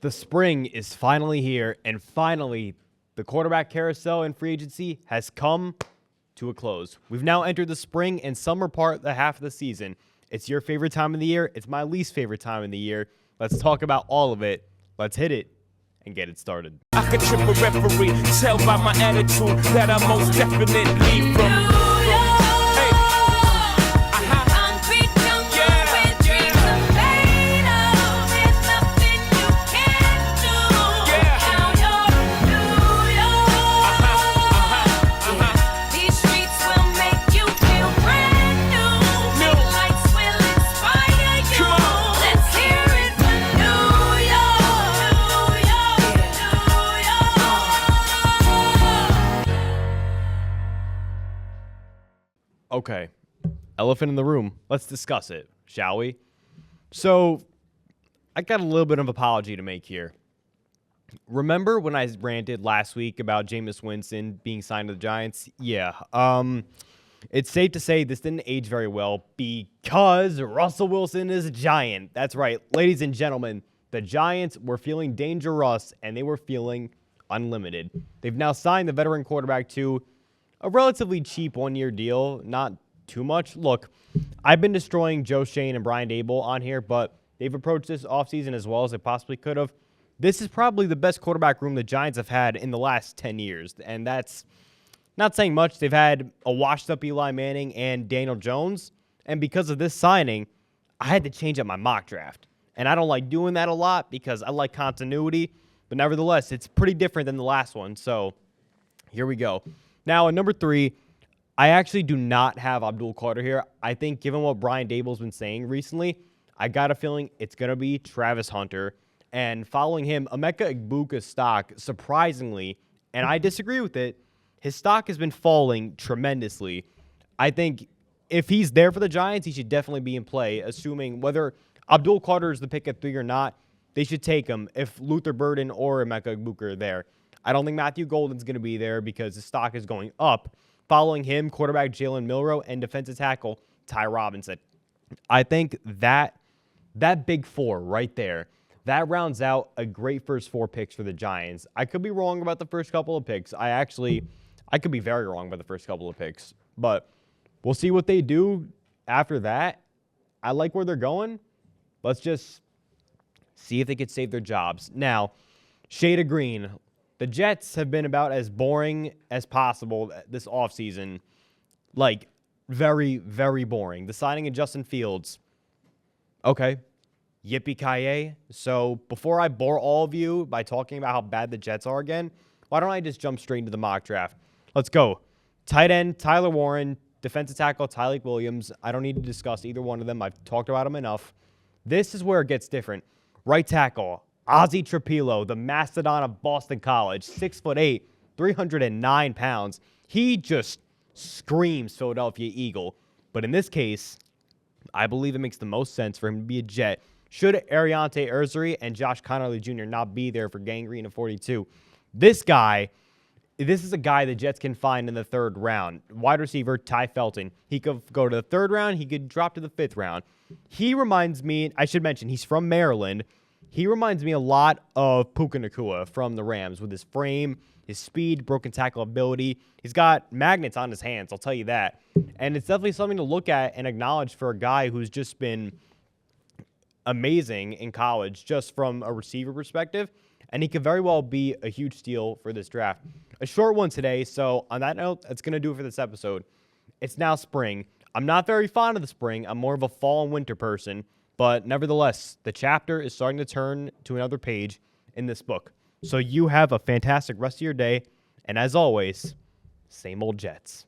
The spring is finally here, and finally, the quarterback carousel in free agency has come to a close. We've now entered the spring and summer part of the half of the season. It's your favorite time of the year. It's my least favorite time of the year. Let's talk about all of it. Let's hit it and get it started. I could trip a referee, tell by my attitude that I most definitely from. Okay, elephant in the room. Let's discuss it, shall we? So, I got a little bit of an apology to make here. Remember when I ranted last week about Jameis Winston being signed to the Giants? Yeah. It's safe to say this didn't age very well because Russell Wilson is a Giant. That's right, ladies and gentlemen. The Giants were feeling dangerous, and they were feeling unlimited. They've now signed the veteran quarterback to a relatively cheap one-year deal, not too much. Look, I've been destroying Joe Shane and Brian Dable on here, but they've approached this offseason as well as they possibly could have. This is probably the best quarterback room the Giants have had in the last 10 years, and that's not saying much. They've had a washed-up Eli Manning and Daniel Jones, and because of this signing, I had to change up my mock draft. And I don't like doing that a lot because I like continuity, but nevertheless, it's pretty different than the last one, so here we go. Now, at number 3, I actually do not have Abdul Carter here. I think given what Brian Dable's been saying recently, I got a feeling it's going to be Travis Hunter. And following him, Emeka Egbuka's stock, surprisingly, and I disagree with it, his stock has been falling tremendously. I think if he's there for the Giants, he should definitely be in play, assuming whether Abdul Carter is the pick at 3 or not, they should take him if Luther Burden or Emeka Egbuka are there. I don't think Matthew Golden's going to be there because his stock is going up. Following him, quarterback Jalen Milroe and defensive tackle Ty Robinson. I think that big four right there, that rounds out a great first 4 picks for the Giants. I could be wrong about the first couple of picks. I could be very wrong about the first couple of picks. But we'll see what they do after that. I like where they're going. Let's just see if they could save their jobs. Now, shade of green. The Jets have been about as boring as possible this offseason. Like, very, very boring. The signing of Justin Fields. Okay. Yippee-ki-yay. So, before I bore all of you by talking about how bad the Jets are again, why don't I just jump straight into the mock draft? Let's go. Tight end, Tyler Warren. Defensive tackle, Tyleik Williams. I don't need to discuss either one of them. I've talked about them enough. This is where it gets different. Right tackle, Ozzie Trapilo, the mastodon of Boston College, 6'8", 309 pounds. He just screams Philadelphia Eagle. But in this case, I believe it makes the most sense for him to be a Jet. Should Ariante Ursary and Josh Connerly Jr. not be there for gangrene of 42? This is a guy the Jets can find in the 3rd round. Wide receiver, Ty Felton. He could go to the 3rd round. He could drop to the 5th round. He reminds me, I should mention, he's from Maryland. He reminds me a lot of Puka Nacua from the Rams with his frame, his speed, broken tackle ability. He's got magnets on his hands, I'll tell you that. And it's definitely something to look at and acknowledge for a guy who's just been amazing in college just from a receiver perspective. And he could very well be a huge steal for this draft. A short one today, so on that note, that's going to do it for this episode. It's now spring. I'm not very fond of the spring. I'm more of a fall and winter person. But nevertheless, the chapter is starting to turn to another page in this book. So you have a fantastic rest of your day. And as always, same old Jets.